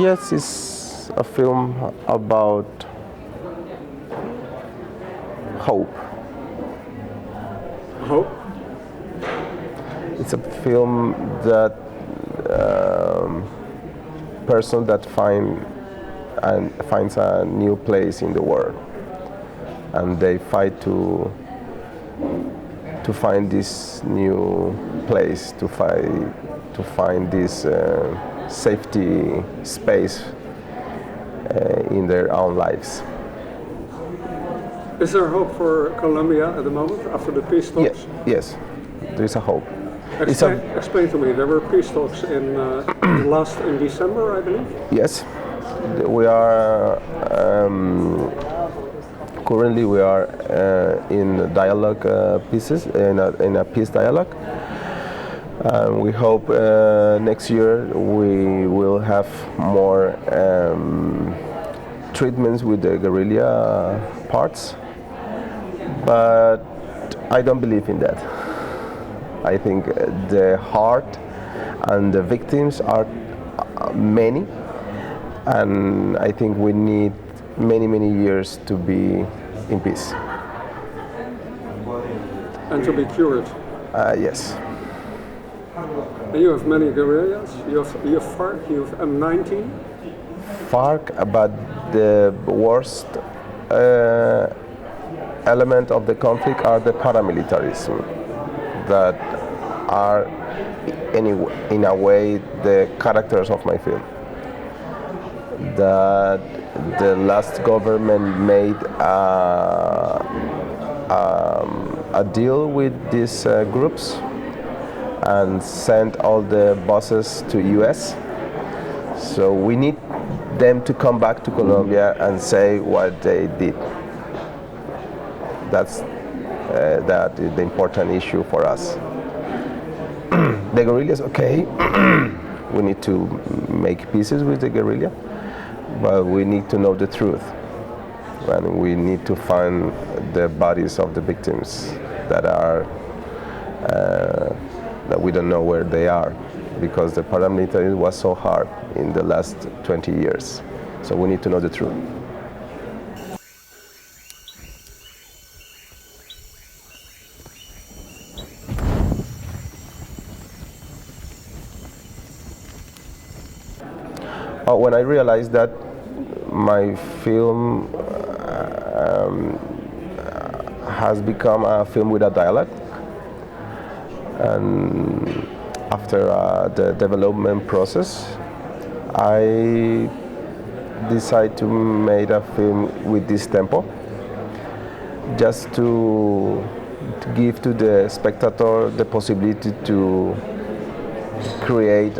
Yes, it's a film about hope. Hope? It's a film that person that finds a new place in the world, and they fight to find this new place, to find this safety space in their own lives. Is there hope for Colombia at the moment after the peace talks? Yes, there is a hope. Explain to me. There were peace talks in December, I believe. Yes, we are currently in dialogue pieces in a peace dialogue. We hope next year we will have more treatments with the guerrilla parts, but I don't believe in that. I think the heart and the victims are many, and I think we need many years to be in peace. And to be cured. Yes. And you have many guerrillas. You have FARC. You have M19. FARC, but the worst element of the conflict are the paramilitarism that are in a way the characters of my film. That the last government made a deal with these groups and sent all the bosses to US. So we need them to come back to Colombia and say what they did. That is the important issue for us. The guerrillas, okay, we need to make pieces with the guerrilla, but we need to know the truth, and we need to find the bodies of the victims that we don't know where they are, because the paramilitary was so hard in the last 20 years. So we need to know the truth. When I realized that my film has become a film with a dialogue, and after the development process, I decided to make a film with this tempo, just to give to the spectator the possibility to create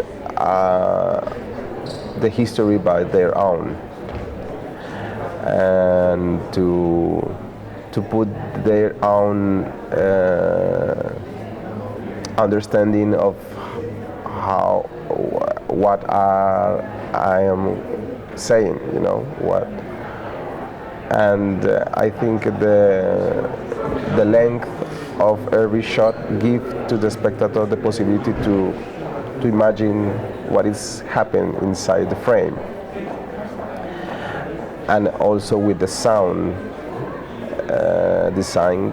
the history by their own, and to put their own understanding of what I am saying, what. And I think the length of every shot gives to the spectator the possibility to imagine what is happening inside the frame. And also with the sound design,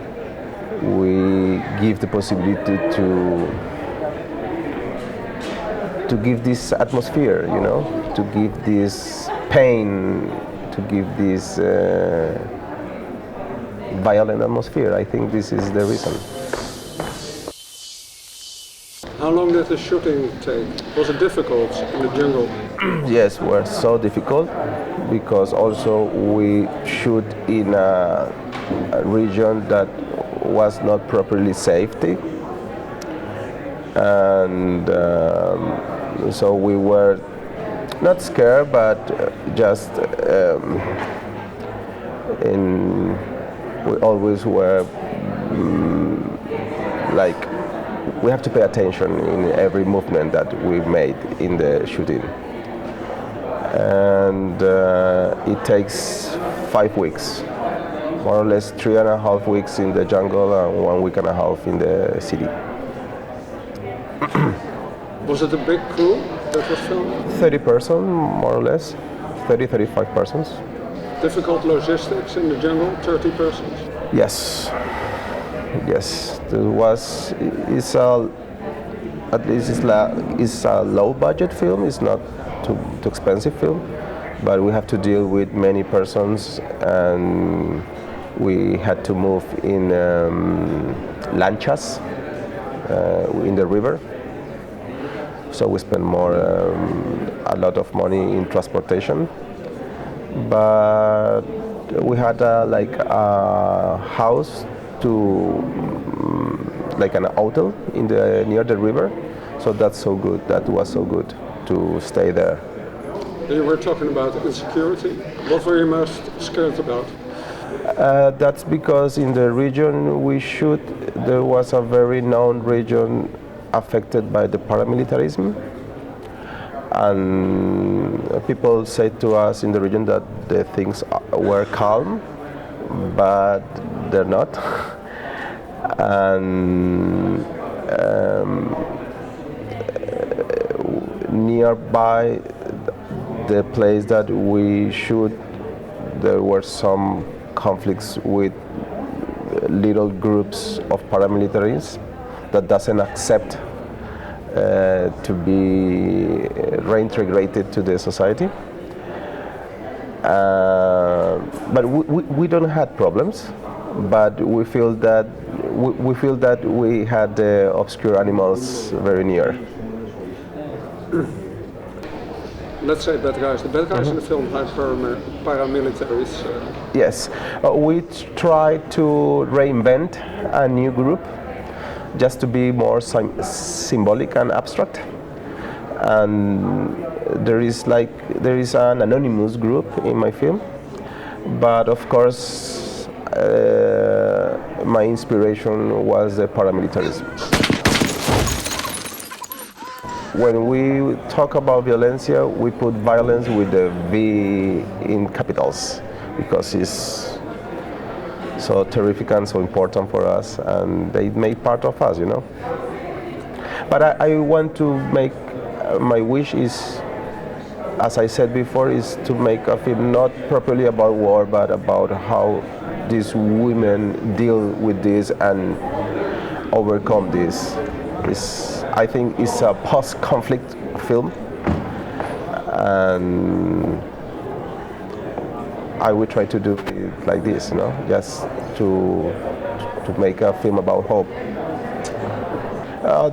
we give the possibility to give this atmosphere, to give this pain, to give this violent atmosphere. I think this is the reason. How long did the shooting take? Was it difficult in the jungle? Yes, it was so difficult because also we shoot in a region that was not properly safety, and so we were not scared, but just we always were like we have to pay attention in every movement that we made in the shooting, and it takes 5 weeks, more or less 3.5 weeks in the jungle and 1.5 weeks in the city. Was it a big crew that was film? 30 persons, more or less, 30, 35 persons. Difficult logistics in the jungle, 30 persons? Yes, yes. There was, at least it's a low budget film, it's not too expensive film, but we have to deal with many persons, and we had to move in lanchas in the river. So we spent a lot of money in transportation. But we had like a house like an hotel near the river. So that's so good. That was so good to stay there. You were talking about insecurity. What were you most scared about? That's because in the region there was a very known region affected by the paramilitarism, and people said to us in the region that the things were calm, but they're not. And nearby the place that we shoot, there were some conflicts with little groups of paramilitaries that doesn't accept to be reintegrated to the society. But we don't have problems, but we feel that we had the obscure animals very near. Let's say bad guys. The bad guys in the film are paramilitaries. Yes, we try to reinvent a new group, just to be more symbolic and abstract. And there is an anonymous group in my film, but of course my inspiration was the paramilitarism. When we talk about Violencia, we put violence with the V in capitals because it's so terrific and so important for us, and they made part of us, you know. But I want to make, my wish is, as I said before, is to make a film not properly about war, but about how these women deal with this and overcome this. I think it's a post-conflict film, and I would try to do it like this, you know, just to make a film about hope.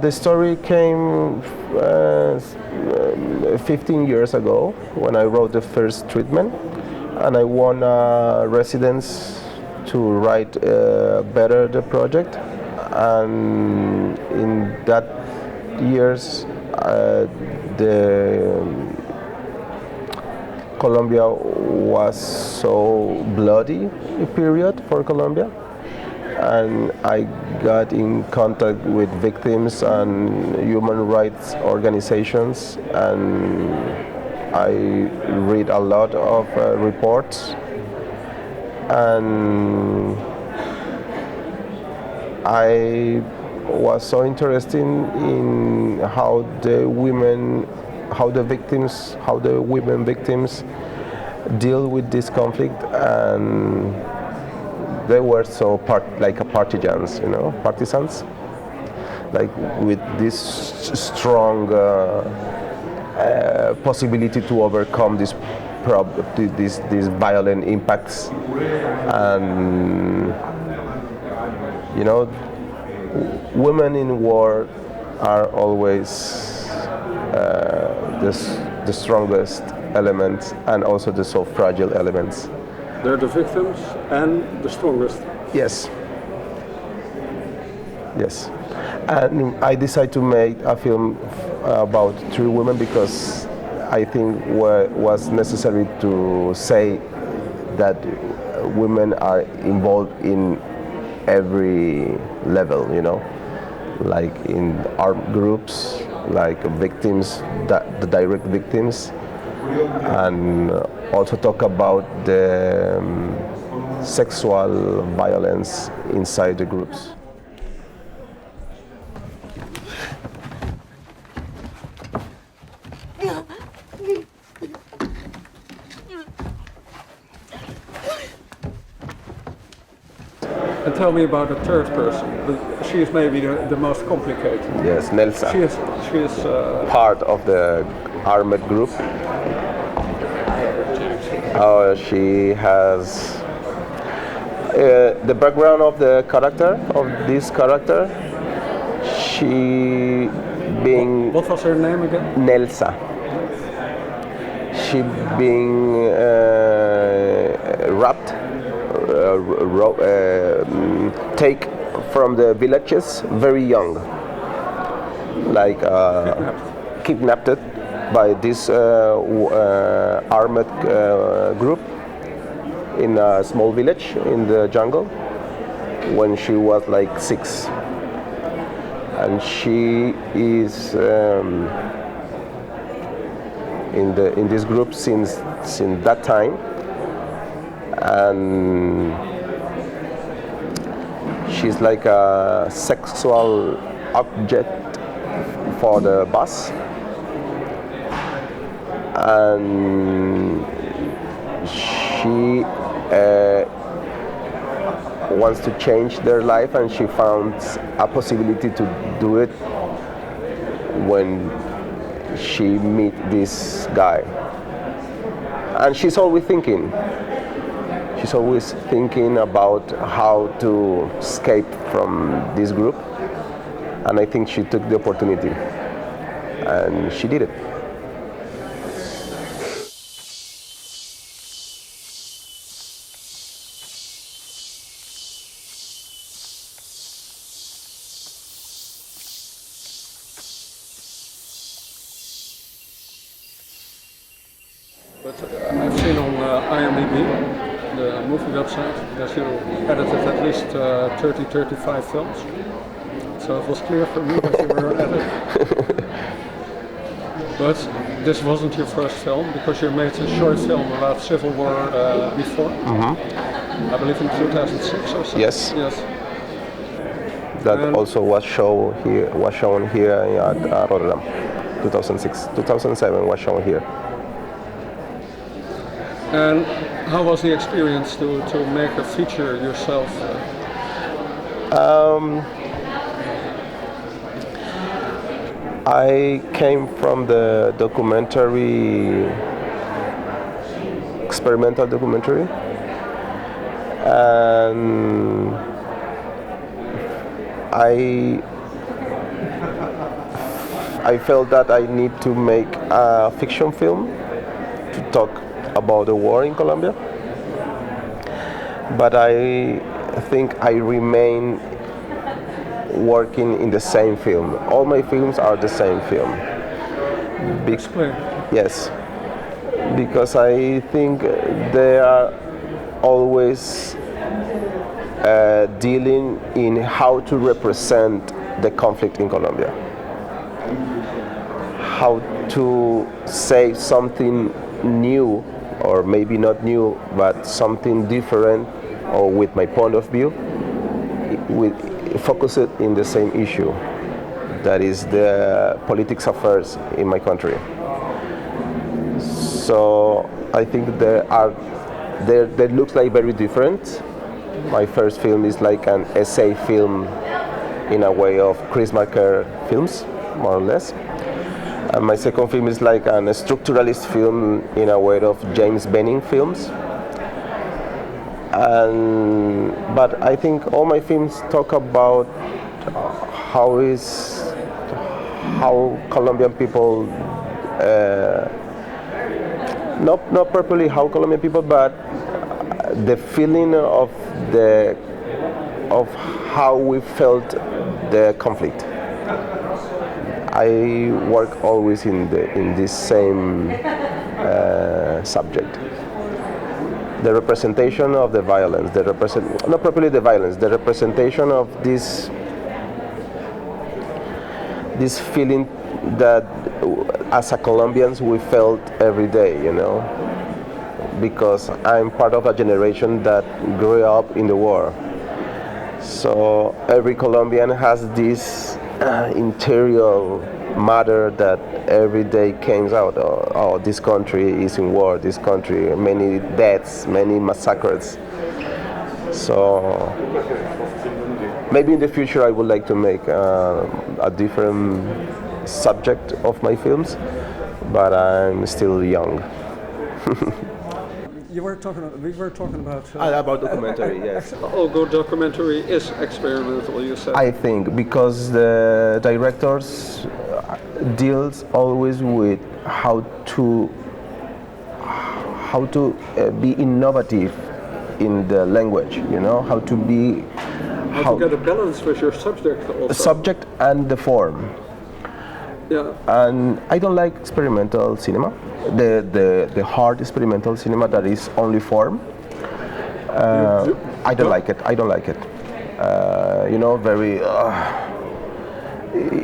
The story came 15 years ago when I wrote the first treatment, and I won a residence to write better the project. And in that years, Colombia was so bloody period for Colombia, and I got in contact with victims and human rights organizations, and I read a lot of reports, and I was so interested in how the women victims deal with this conflict, and they were so like partisans, you know, like with this strong possibility to overcome these violent impacts. And you know, women in war are always the strongest elements, and also the so fragile elements. They're the victims and the strongest. Yes. Yes. And I decided to make a film about three women because I think it was necessary to say that women are involved in every level, you know, like in armed groups, like victims, the direct victims, and also talk about the sexual violence inside the groups. And tell me about the third person. She is maybe the most complicated. Yes, Nelsa. She is part of the armed group. She has the background of the character, of this character. She being... What was her name again? Nelsa. She being take from the villages very young, like kidnapped by this armed group in a small village in the jungle when she was like 6, and she is in this group since that time, and she's like a sexual object for the boss, and she wants to change their life, and she found a possibility to do it when she meet this guy. And she's always thinking about how to escape from this group, and I think she took the opportunity and she did it. But I've seen on IMDb, the movie website, that you edited at least 35 films. So it was clear for me that you were an editor. But this wasn't your first film, because you made a short film about Civil War before. I believe in 2006 or so. Yes. Yes. That also was shown here at Rotterdam. 2006, 2007 was shown here. And how was the experience to make a feature yourself? I came from the experimental documentary, and I felt that I need to make a fiction film to talk about the war in Colombia, but I think I remain working in the same film. All my films are the same film. Explain. Yes, because I think they are always dealing in how to represent the conflict in Colombia, how to say something new, or maybe not new, but something different, or with my point of view, focus it in the same issue, that is the politics affairs in my country. So I think they look like very different. My first film is like an essay film in a way of Chris Marker films, more or less. And my second film is like a structuralist film in a way of James Benning films. But I think all my films talk about how Colombian people, not properly how Colombian people, but the feeling of how we felt the conflict. I work always in this same subject. The representation of the violence, not properly the violence, the representation of this feeling that as a Colombians we felt every day, because I'm part of a generation that grew up in the war. So every Colombian has this interior matter that every day comes out. Oh, this country is in war. This country, many deaths, many massacres. So maybe in the future I would like to make a different subject of my films, but I'm still young. We were talking about About documentary, yes. all good documentary is experimental, you said. I think because the directors deals always with how to be innovative in the language, you know, how to get a balance with your subject also. the subject and the form. Yeah. And I don't like experimental cinema, the hard experimental cinema that is only form. I don't like it. You know, very.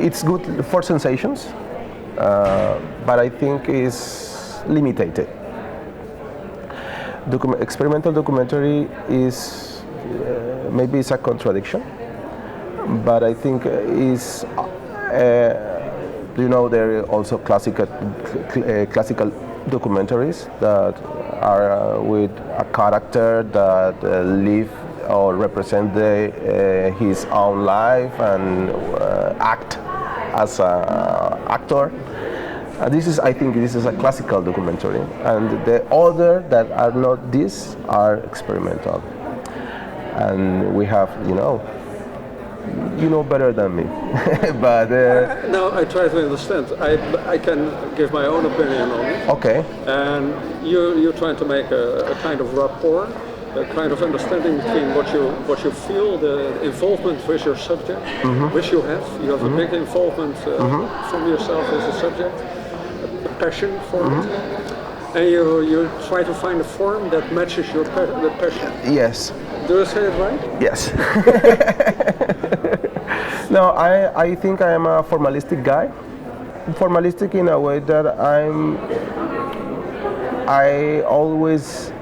It's good for sensations, but I think it's limited. Experimental documentary is maybe it's a contradiction, but I think is. You know, there are also classical documentaries that are with a character that live or represent his own life and act as an actor. I think this is a classical documentary, and the other that are not this are experimental. And we have, you know better than me, but no, I try to understand. I can give my own opinion on it. okay. And you're trying to make a kind of rapport, a kind of understanding between what you feel, the involvement with your subject, which you have. You have a big involvement from yourself as a subject, a passion for it, and you try to find a form that matches the passion. Yes. Do I say it right? Yes. No, I think I am a formalistic guy. Formalistic in a way that I always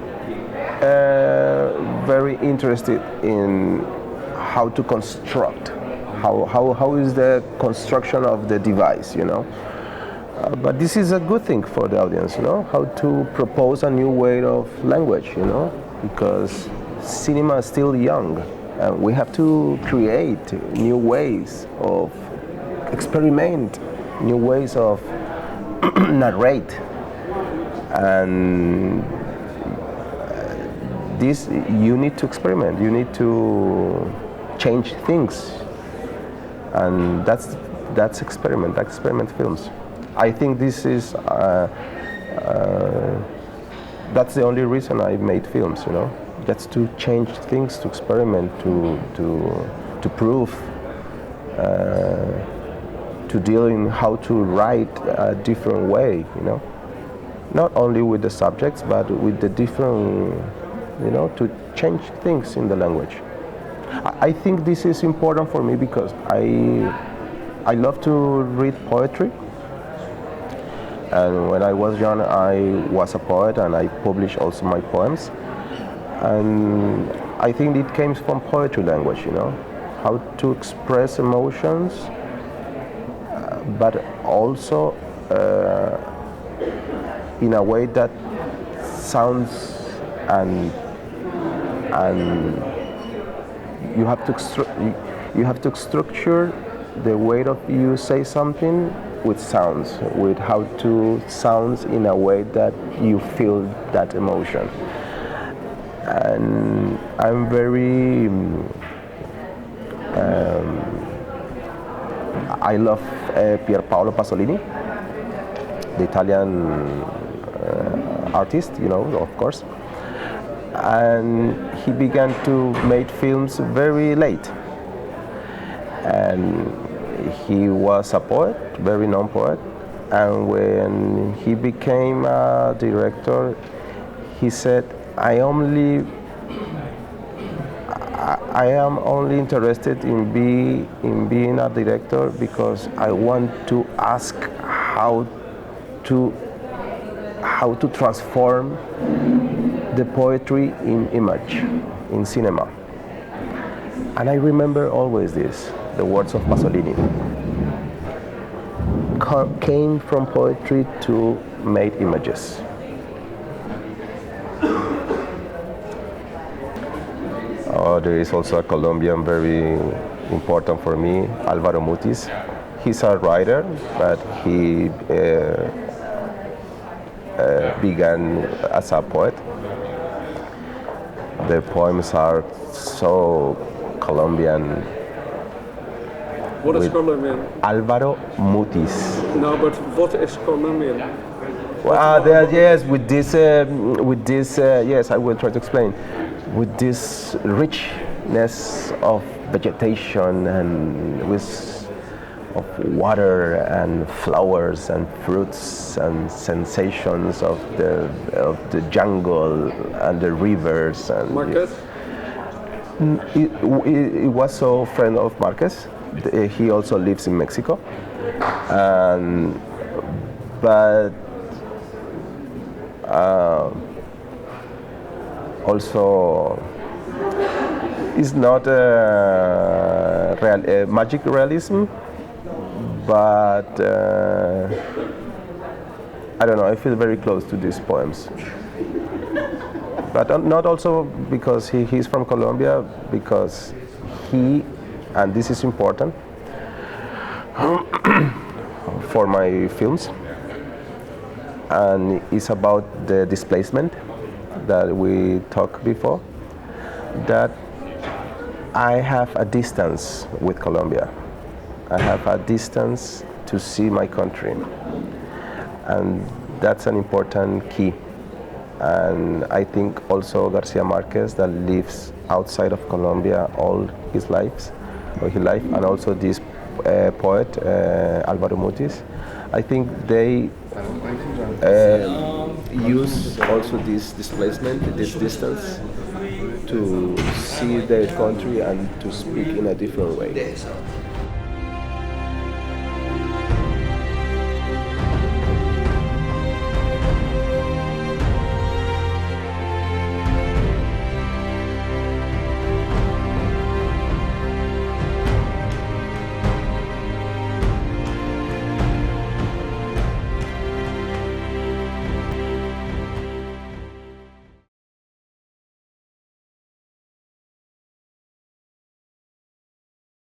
very interested in how to construct, how is the construction of the device, you know. But this is a good thing for the audience, you know, how to propose a new way of language, you know, because cinema is still young. We have to create new ways of experiment, new ways of narrate, and this you need to experiment. You need to change things, and that's experiment films. I think this is that's the only reason I made films, you know. That's to change things, to experiment, to prove, to deal in how to write a different way, you know. Not only with the subjects, but with the different, you know, to change things in the language. I think this is important for me because I love to read poetry. And when I was young, I was a poet, and I published also my poems. And I think it came from poetry language, you know, how to express emotions, but also in a way that sounds and you have to structure the way of you say something with sounds, with how to sounds in a way that you feel that emotion. And I'm very I love Pier Paolo Pasolini, the Italian artist, you know, of course. And he began to make films very late. And he was a poet, very known poet. And when he became a director, he said, I am only interested in being a director because I want to ask how to transform the poetry in image, in cinema. And I remember always this, the words of Pasolini. Came from poetry to make images. So there is also a Colombian very important for me, Álvaro Mutis. He's a writer, but he began as a poet. The poems are so Colombian. What is Colombian? Álvaro Mutis. No, but what is Colombian? Yes, with this, yes, I will try to explain. With this richness of vegetation and of water and flowers and fruits and sensations of the jungle and the rivers and Marquez? It was so friend of Marquez. He also lives in Mexico, but also it's not magic realism, but I don't know, I feel very close to these poems. But not also because he's from Colombia, because he, and this is important for my films, and it's about the displacement that we talked before, that I have a distance with Colombia. I have a distance to see my country, and that's an important key. And I think also Garcia Marquez, that lives outside of Colombia all his life, and also this poet Álvaro Mutis, I think they use also this displacement, this distance, to see their country and to speak in a different way.